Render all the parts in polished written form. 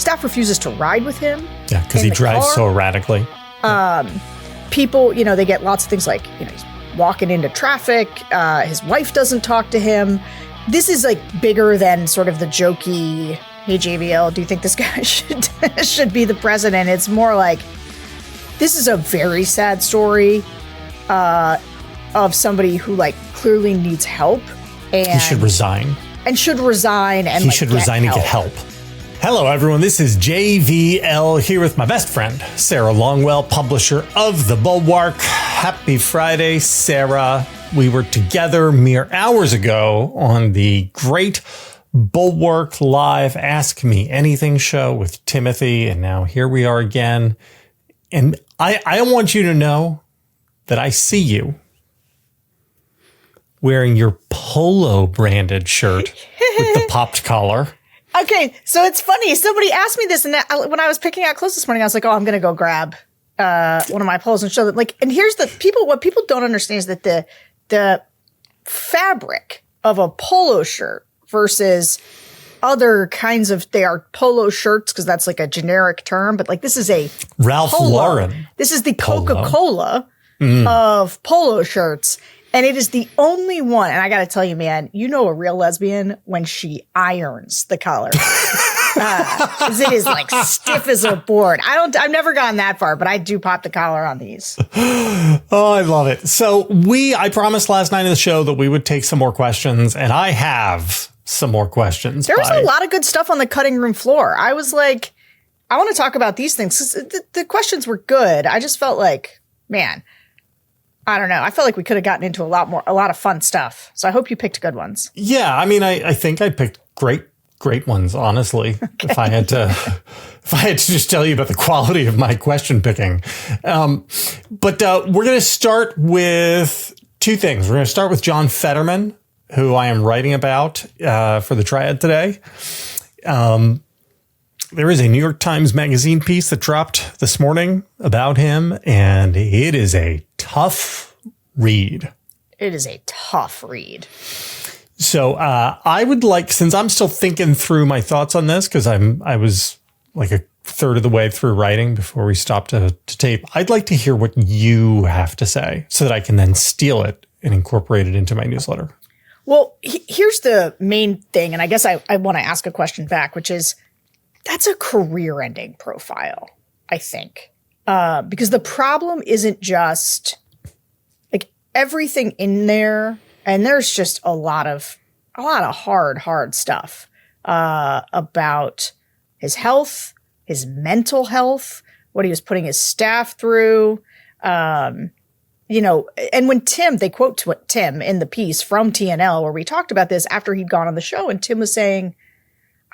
staff refuses to ride with him. Yeah, because he drives so erratically. People, they get lots of things like, he's walking into traffic. His wife doesn't talk to him. This is like bigger than sort of the jokey, hey, JBL, do you think this guy should be the president? It's more like, this is a very sad story of somebody who like clearly needs help. And he should resign. And should resign and he should resign and get help. Hello, everyone. This is JVL here with my best friend, Sarah Longwell, publisher of the Bulwark. Happy Friday, Sarah. We were together mere hours ago on the great Bulwark Live Ask Me Anything show with Timothy. And now here we are again. And I want you to know that I see you wearing your Polo branded shirt with the popped collar. Okay, so it's funny. Somebody asked me this, and when I was picking out clothes this morning, I was like, "Oh, I'm going to go grab one of my polos and show them." Like, and here's what people don't understand is that the fabric of a polo shirt versus other kinds of they are polo shirts because that's like a generic term, but like this is a Ralph Lauren. This is the Coca-Cola of polo shirts. And it is the only one, and I got to tell you, man, a real lesbian when she irons the collar. 'Cause it is like stiff as a board. I've never gotten that far, but I do pop the collar on these. Oh, I love it. So I promised last night in the show that we would take some more questions, and I have some more questions. There was a lot of good stuff on the cutting room floor. I was like, I want to talk about these things. 'Cause the questions were good. I just felt like, man, I don't know. I felt like we could have gotten into a lot of fun stuff. So I hope you picked good ones. Yeah. I mean, I think I picked great ones, honestly. Okay. If I had to just tell you about the quality of my question picking. But we're going to start with two things. We're going to start with John Fetterman, who I am writing about for the Triad today. There is a New York Times Magazine piece that dropped this morning about him, and it is a tough read. It is a tough read. So I would like, since I'm still thinking through my thoughts on this, because I was like a third of the way through writing before we stopped to tape, I'd like to hear what you have to say so that I can then steal it and incorporate it into my newsletter. Well, here's the main thing, and I guess I want to ask a question back, which is, that's a career-ending profile, I think, because the problem isn't just like everything in there, and there's just a lot of hard stuff about his health, his mental health, what he was putting his staff through, and when they quote Tim in the piece from TNL where we talked about this after he'd gone on the show, and Tim was saying,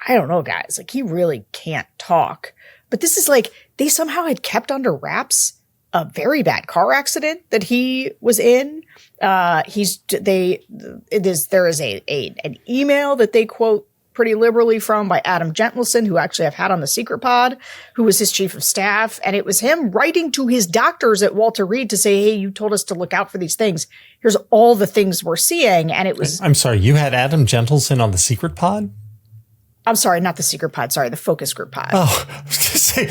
I don't know, guys, like he really can't talk. But this is like they somehow had kept under wraps a very bad car accident that he was in. There is an email that they quote pretty liberally from by Adam Gentleson, who actually I've had on the Secret Pod, who was his chief of staff. And it was him writing to his doctors at Walter Reed to say, hey, you told us to look out for these things. Here's all the things we're seeing. And it was... I'm sorry, you had Adam Gentleson on the Secret Pod? I'm sorry, not the Secret Pod. Sorry, the Focus Group Pod. Oh, I was going to say,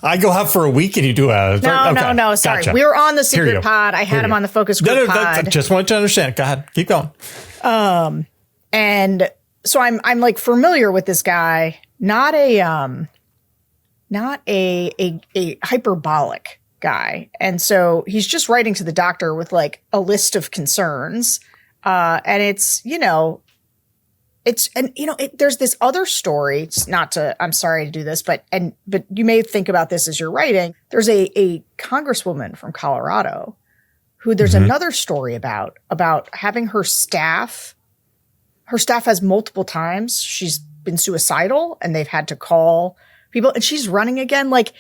I go out for a week and you do a... No. Sorry. Gotcha. We were on the Secret Pod. I had him on the Focus Group Pod. Just wanted to understand. Go ahead. Keep going. And so I'm like familiar with this guy, not a hyperbolic guy. And so he's just writing to the doctor with like a list of concerns. And there's this other story. It's I'm sorry to do this, but you may think about this as you're writing. There's a congresswoman from Colorado who there's another story about having her staff has multiple times. She's been suicidal and they've had to call people and she's running again. Like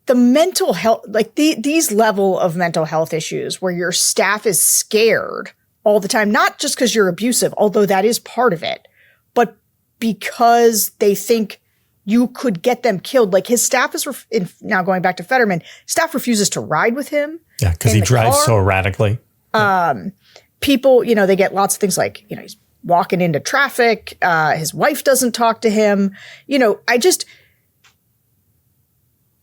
the mental health, like these level of mental health issues where your staff is scared all the time, not just because you're abusive, although that is part of it, but because they think you could get them killed. Like his staff is, now going back to Fetterman, staff refuses to ride with him. Yeah, because he drives so erratically. People, they get lots of things like, he's walking into traffic. His wife doesn't talk to him.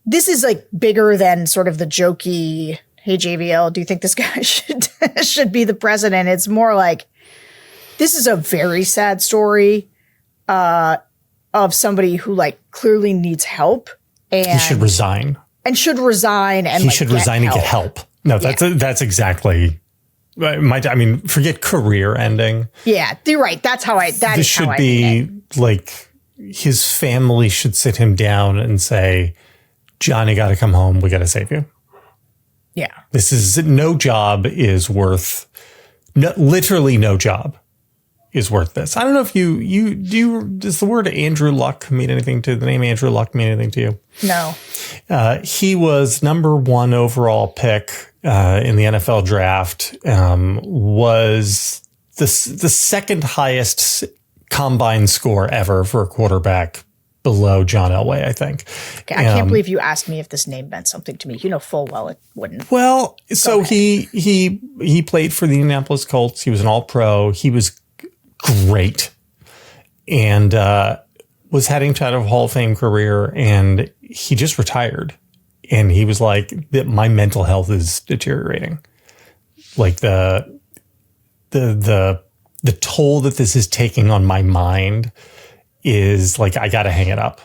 this is like bigger than sort of the jokey, hey, JVL, do you think this guy should be the president? It's more like, this is a very sad story of somebody who like clearly needs help. And he should resign. And should resign. And he should resign and get help. No, that's exactly. I mean, forget career ending. Yeah, you're right. That's how this should be like his family should sit him down and say, Johnny, got to come home. We got to save you. Yeah. This is no job is worth, literally no job is worth this. I don't know if does the word Andrew Luck mean anything to the name Andrew Luck mean anything to you? No. He was #1 overall pick in the NFL draft, was the second highest combine score ever for a quarterback below John Elway, I think. Okay, I can't believe you asked me if this name meant something to me. You know full well it wouldn't. Well, so he played for the Indianapolis Colts. He was an all-pro. He was great and was heading to a Hall of Fame career, and he just retired. And he was like, my mental health is deteriorating. Like the toll that this is taking on my mind is like, I got to hang it up.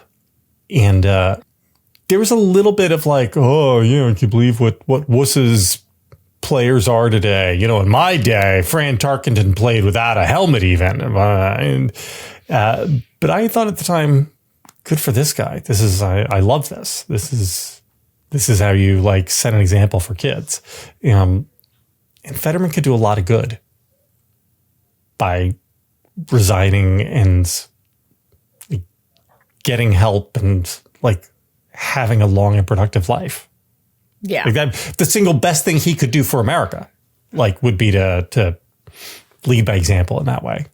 And there was a little bit of like, oh, can you believe what wusses players are today? In my day, Fran Tarkenton played without a helmet even. But I thought at the time, good for this guy. I love this. This is how you like set an example for kids. And Fetterman could do a lot of good by resigning and getting help and like having a long and productive life. Yeah. Like that, the single best thing he could do for America, like, would be to lead by example in that way.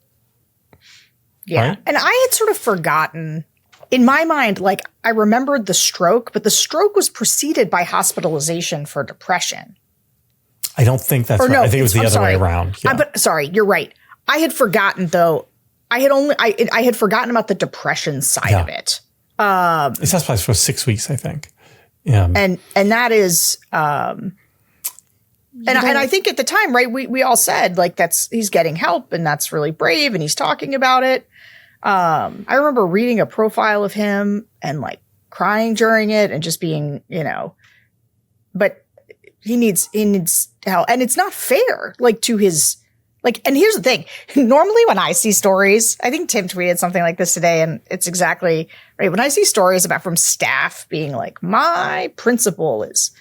Yeah. Right? And I had sort of forgotten in my mind, like I remembered the stroke, but the stroke was preceded by hospitalization for depression. I don't think that's right. No, I think it was the other way around. Yeah. But sorry, you're right. I had forgotten though. I had forgotten about the depression side of it. It's hospitalized for 6 weeks, I think. Yeah. And that is, and I think at the time, right, we all said like he's getting help and that's really brave and he's talking about it. I remember reading a profile of him and like crying during it and just being, but he needs help. And it's not fair, like to his, like, and here's the thing. Normally when I see stories, I think Tim tweeted something like this today and it's exactly right. When I see stories from staff being like, my principal is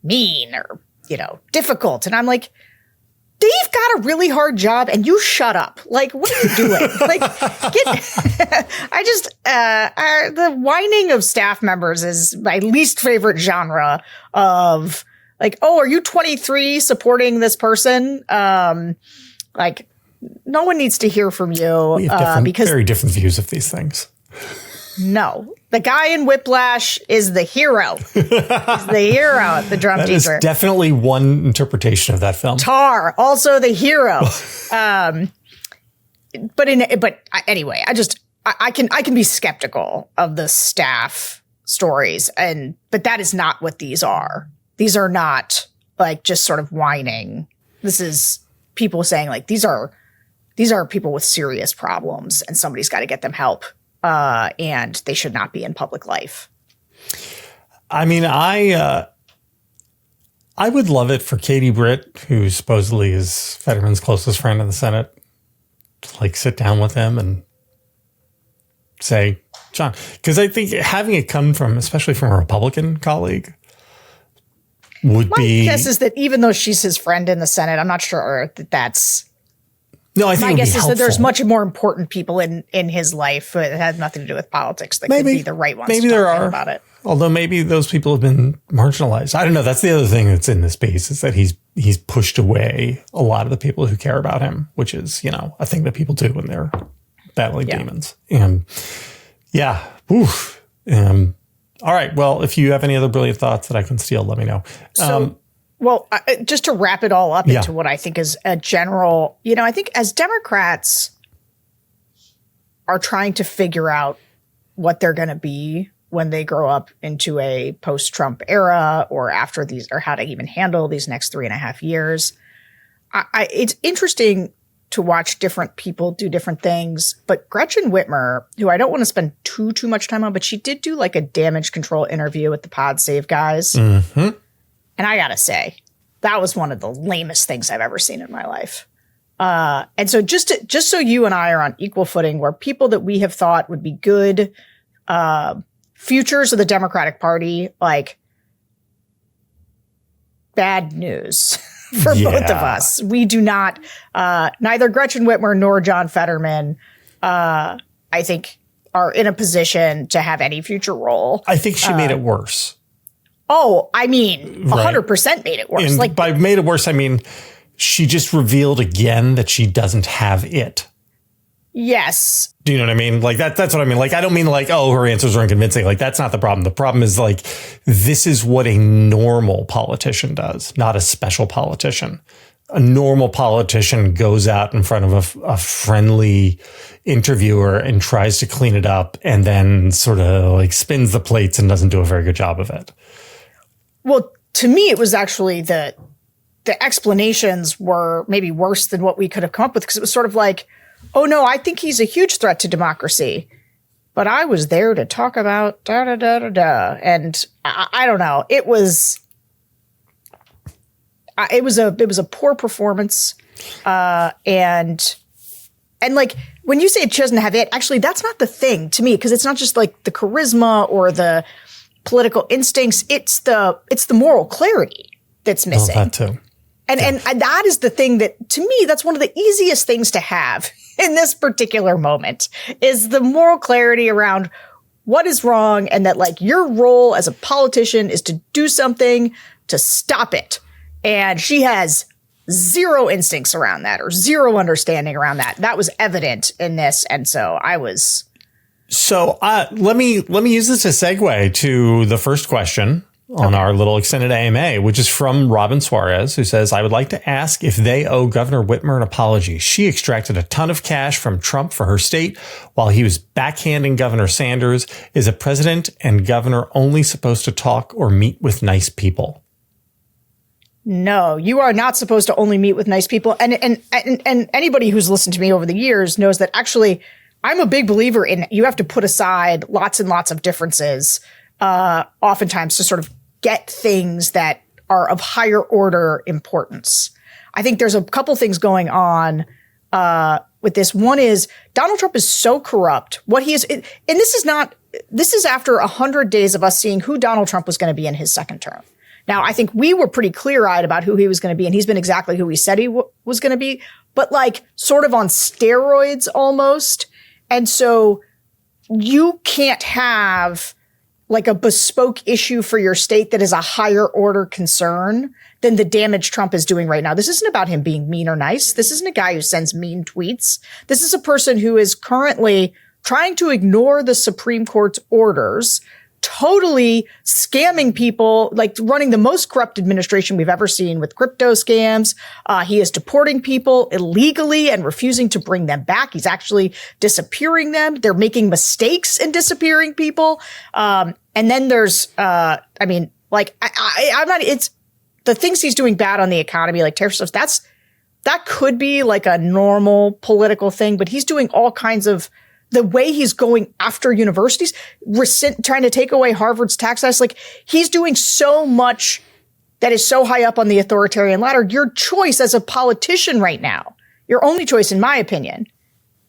mean or, difficult. And I'm like, Dave got a really hard job and you shut up. Like, what are you doing? Like, the whining of staff members is my least favorite genre of like, oh, are you 23 supporting this person? Like, no one needs to hear from you because very different views of these things. No, the guy in Whiplash is the hero. He's the hero, the drum teacher. That is definitely one interpretation of that film. Tar, also the hero. But anyway, I can be skeptical of the staff stories, but that is not what these are. These are not like just sort of whining. This is people saying like these are people with serious problems and somebody's got to get them help. And they should not be in public life. I mean, I would love it for Katie Britt, who supposedly is Fetterman's closest friend in the Senate, to like sit down with him and say, John, because I think having it come from, especially from a Republican colleague, would be. My guess is that even though she's his friend in the Senate, I'm not sure that that's. No, I think my guess is that there's much more important people in his life that had nothing to do with politics that could be the right ones. Maybe there are about it. Although maybe those people have been marginalized. I don't know. That's the other thing that's in this piece is that he's pushed away a lot of the people who care about him, which is, a thing that people do when they're battling demons. And yeah. Oof. All right. Well, if you have any other brilliant thoughts that I can steal, let me know. Well, just to wrap it all up into what I think is a general, I think as Democrats are trying to figure out what they're going to be, when they grow up into a post-Trump era or after these, or how to even handle these next 3.5 years. It's interesting to watch different people do different things. But Gretchen Whitmer, who I don't want to spend too much time on, but she did do like a damage control interview with the Pod Save guys. Mm-hmm. And I got to say, that was one of the lamest things I've ever seen in my life. And so just so you and I are on equal footing, where people that we have thought would be good futures of the Democratic Party, like bad news for both of us. We do not, neither Gretchen Whitmer nor John Fetterman, I think, are in a position to have any future role. I think she made it worse. Oh, I mean, 100% made it worse. And like, by made it worse, I mean, she just revealed again that she doesn't have it. Yes. Do you know what I mean? Like that's what I mean. Like, I don't mean like, oh, her answers are unconvincing. Like, that's not the problem. The problem is like, this is what a normal politician does, not a special politician. A normal politician goes out in front of a friendly interviewer and tries to clean it up and then sort of like spins the plates and doesn't do a very good job of it. Well, to me, it was actually the explanations were maybe worse than what we could have come up with, because it was sort of like, oh, no, I think he's a huge threat to democracy, but I was there to talk about da-da-da-da-da. And I don't know. It was a poor performance. And like, when you say she doesn't have it, actually, that's not the thing to me, because it's not just like the charisma or the political instincts. It's the moral clarity that's missing. Oh, that too. And that is the thing that, to me, that's one of the easiest things to have in this particular moment, is the moral clarity around what is wrong, and that like your role as a politician is to do something to stop it. And she has zero instincts around that, or zero understanding around that. That was evident in this. And so I was. So let me use this as a segue to the first question on our little extended AMA, which is from Robin Suarez, who says, I would like to ask if they owe Governor Whitmer an apology. She extracted a ton of cash from Trump for her state while he was backhanding Governor Sanders. Is a president and governor only supposed to talk or meet with nice people? No, you are not supposed to only meet with nice people. And anybody who's listened to me over the years knows that actually I'm a big believer in you have to put aside lots and lots of differences, oftentimes to sort of get things that are of higher order importance. I think there's a couple things going on with this. One is Donald Trump is so corrupt. What he is, and this is after 100 days of us seeing who Donald Trump was going to be in his second term. Now, I think we were pretty clear-eyed about who he was going to be, and he's been exactly who he said he was going to be, but like sort of on steroids almost. And so you can't have like a bespoke issue for your state that is a higher order concern than the damage Trump is doing right now. This isn't about him being mean or nice. This isn't a guy who sends mean tweets. This is a person who is currently trying to ignore the Supreme Court's orders, totally scamming people, like running the most corrupt administration we've ever seen with crypto scams. He is deporting people illegally and refusing to bring them back. He's actually disappearing them. They're making mistakes in disappearing people. And then there's, I'm not, it's the things he's doing bad on the economy, like tariff stuff. That could be like a normal political thing, but he's doing all kinds of, the way he's going after universities, trying to take away Harvard's tax cuts, like he's doing so much that is so high up on the authoritarian ladder. Your choice as a politician right now, your only choice, in my opinion,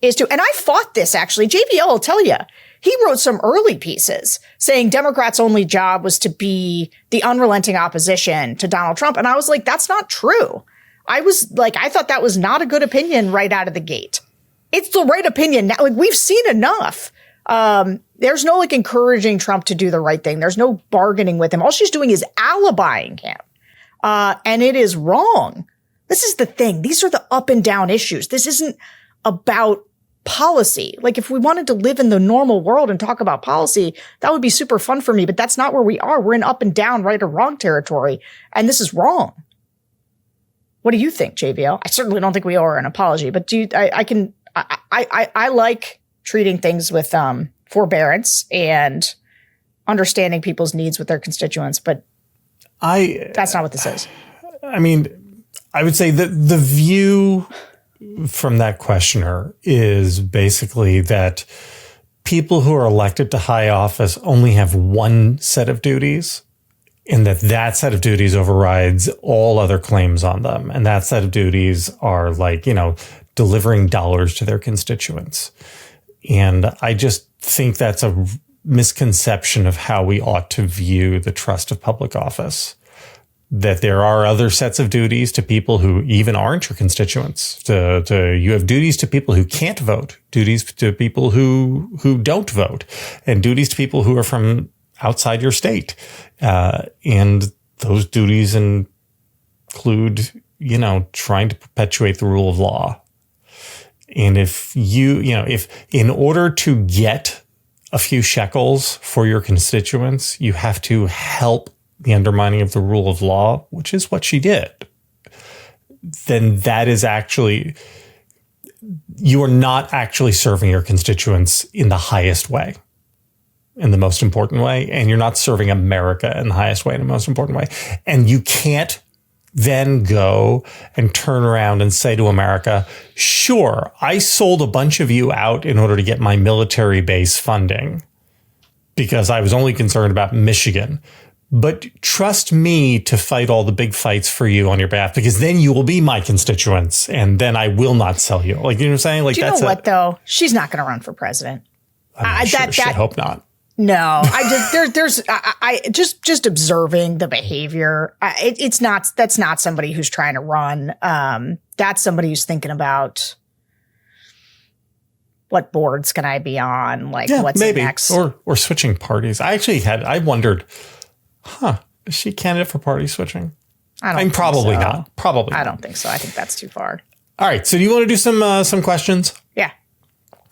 is to, and I fought this actually, JVL will tell you, he wrote some early pieces saying Democrats' only job was to be the unrelenting opposition to Donald Trump. And I was like, that's not true. I thought that was not a good opinion right out of the gate. It's the right opinion now. Like, we've seen enough. There's no like encouraging Trump to do the right thing. There's no bargaining with him. All she's doing is alibying him. And it is wrong. This is the thing. These are the up and down issues. This isn't about policy. Like, if we wanted to live in the normal world and talk about policy, that would be super fun for me. But that's not where we are. We're in up and down, right or wrong territory. And this is wrong. What do you think, JVL? I certainly don't think we owe her an apology, but I like treating things with forbearance, and understanding people's needs with their constituents, but that's not what this is. I mean, I would say that the view from that questioner is basically that people who are elected to high office only have one set of duties, and that set of duties overrides all other claims on them. And that set of duties are like, delivering dollars to their constituents. And I just think that's a misconception of how we ought to view the trust of public office. That there are other sets of duties to people who even aren't your constituents. You have duties to people who can't vote, duties to people who don't vote, and duties to people who are from outside your state. And those duties include, trying to perpetuate the rule of law. And if if in order to get a few shekels for your constituents, you have to help the undermining of the rule of law, which is what she did, then that is actually, you are not actually serving your constituents in the highest way, in the most important way. And you're not serving America in the highest way, in the most important way. And you can't then go and turn around and say to America, sure, I sold a bunch of you out in order to get my military base funding because I was only concerned about Michigan. But trust me to fight all the big fights for you on your behalf, because then you will be my constituents and then I will not sell you. Like, you know what I'm saying? Like, do you know what, though? She's not going to run for president. I hope not. No, I just observing the behavior. That's not somebody who's trying to run. That's somebody who's thinking about what boards can I be on? Like, what's maybe next? Or switching parties. I wondered, is she a candidate for party switching? Probably not. Probably. I don't think so. I think that's too far. All right. So do you want to do some questions? Yeah.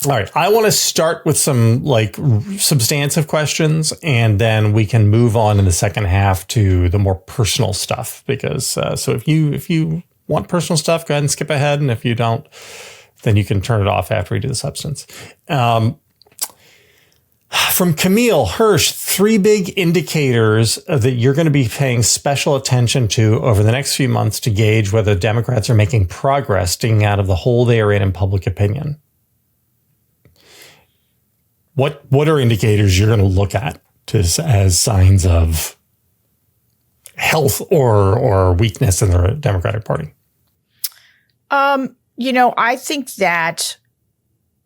All right. I want to start with some substantive questions, and then we can move on in the second half to the more personal stuff. Because so if you want personal stuff, go ahead and skip ahead, and if you don't, then you can turn it off after we do the substance. From Camille Hirsch, 3 big indicators that you're going to be paying special attention to over the next few months to gauge whether Democrats are making progress sticking out of the hole they are in public opinion. What are indicators you're going to look at as signs of health or weakness in the Democratic Party? I think that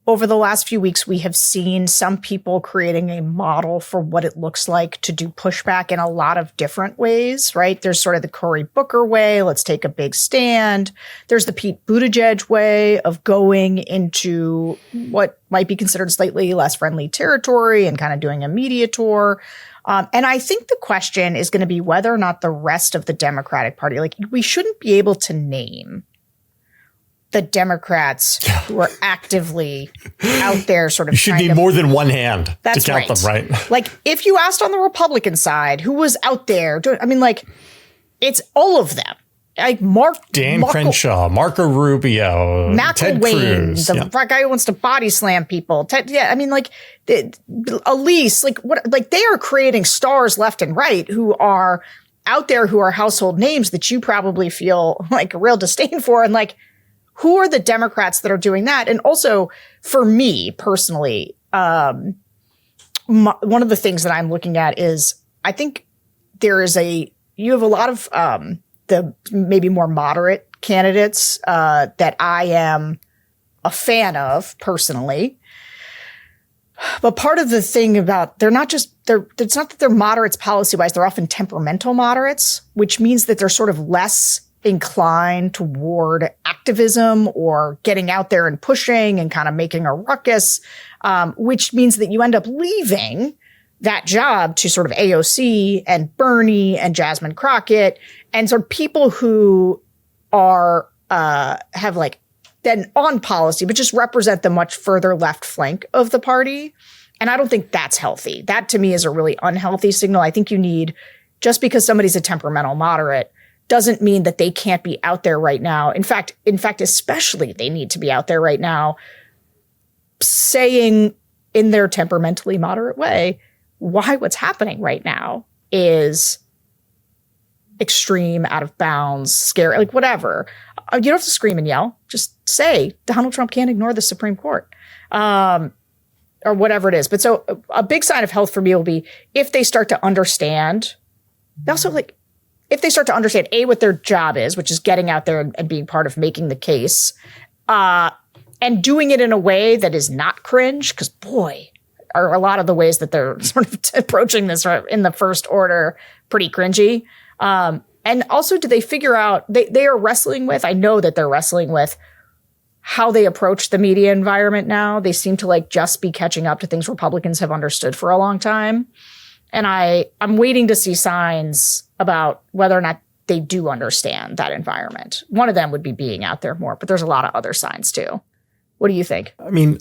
over the last few weeks, we have seen some people creating a model for what it looks like to do pushback in a lot of different ways, right? There's sort of the Cory Booker way. Let's take a big stand. There's the Pete Buttigieg way of going into what might be considered slightly less friendly territory and kind of doing a media tour. And I think the question is going to be whether or not the rest of the Democratic Party, we shouldn't be able to name the Democrats who are actively out there sort of. You should need more than one hand to count them, right? If you asked on the Republican side who was out there doing, it's all of them. Dan Crenshaw, Marco Rubio, Ted Cruz, the guy who wants to body slam people. Elise, they are creating stars left and right who are out there, who are household names that you probably feel a real disdain for, and who are the Democrats that are doing that? And also, for me personally, one of the things that I'm looking at is I think you have a lot of the maybe more moderate candidates that I am a fan of personally. But part of the thing about it's not that they're moderates policy-wise, they're often temperamental moderates, which means that they're sort of less inclined toward activism or getting out there and pushing and kind of making a ruckus, which means that you end up leaving that job to sort of AOC and Bernie and Jasmine Crockett and sort of people who are have then on policy, but just represent the much further left flank of the party. And I don't think that's healthy. That to me is a really unhealthy signal. I think you need, just because somebody's a temperamental moderate doesn't mean that they can't be out there right now. In fact, especially they need to be out there right now saying in their temperamentally moderate way, why what's happening right now is extreme, out of bounds, scary, like whatever. You don't have to scream and yell. Just say Donald Trump can't ignore the Supreme Court. Or whatever it is. But so a big sign of health for me will be if they start to understand. Also, like, if they start to understand, A, what their job is, which is getting out there and being part of making the case, and doing it in a way that is not cringe, because, boy, are a lot of the ways that they're sort of approaching this in the first order pretty cringy. And also, do they figure out, they are wrestling with, I know that they're wrestling with how they approach the media environment now. They seem to like just be catching up to things Republicans have understood for a long time. And I'm waiting to see signs about whether or not they do understand that environment. One of them would be being out there more, but there's a lot of other signs too. What do you think? I mean,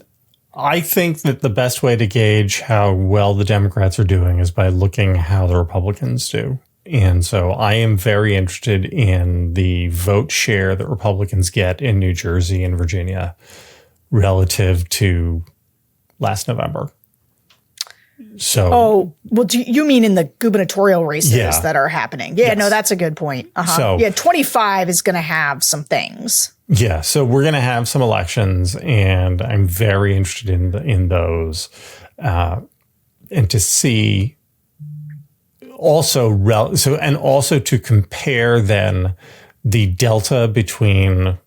I think that the best way to gauge how well the Democrats are doing is by looking how the Republicans do. And so I am very interested in the vote share that Republicans get in New Jersey and Virginia relative to last November. Well, do you mean in the gubernatorial races that are happening? Yeah, yes. No, that's a good point. So, 25 is going to have some things. Yeah, so we're going to have some elections, and I'm very interested in those, and to see. Also, to compare then the delta between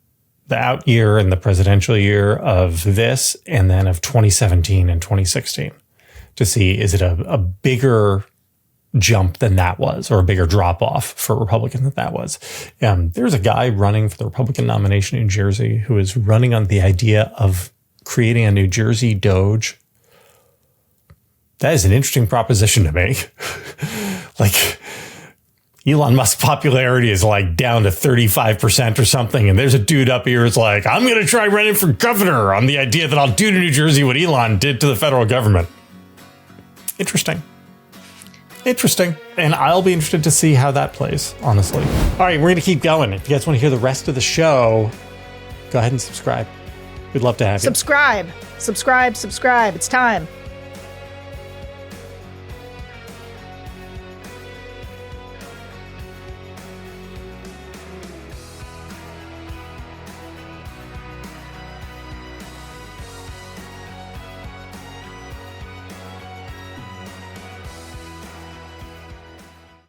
the out year and the presidential year of this and then of 2017 and 2016 to see, is it a bigger jump than that was, or a bigger drop off for Republicans than that was. There's a guy running for the Republican nomination in New Jersey who is running on the idea of creating a New Jersey Doge. That is an interesting proposition to make. Like, Elon Musk's popularity is like down to 35% or something. And there's a dude up here who's like, I'm going to try running for governor on the idea that I'll do to New Jersey what Elon did to the federal government. Interesting. And I'll be interested to see how that plays, honestly. All right, we're going to keep going. If you guys want to hear the rest of the show, go ahead and subscribe. We'd love to have you. Subscribe. It's time.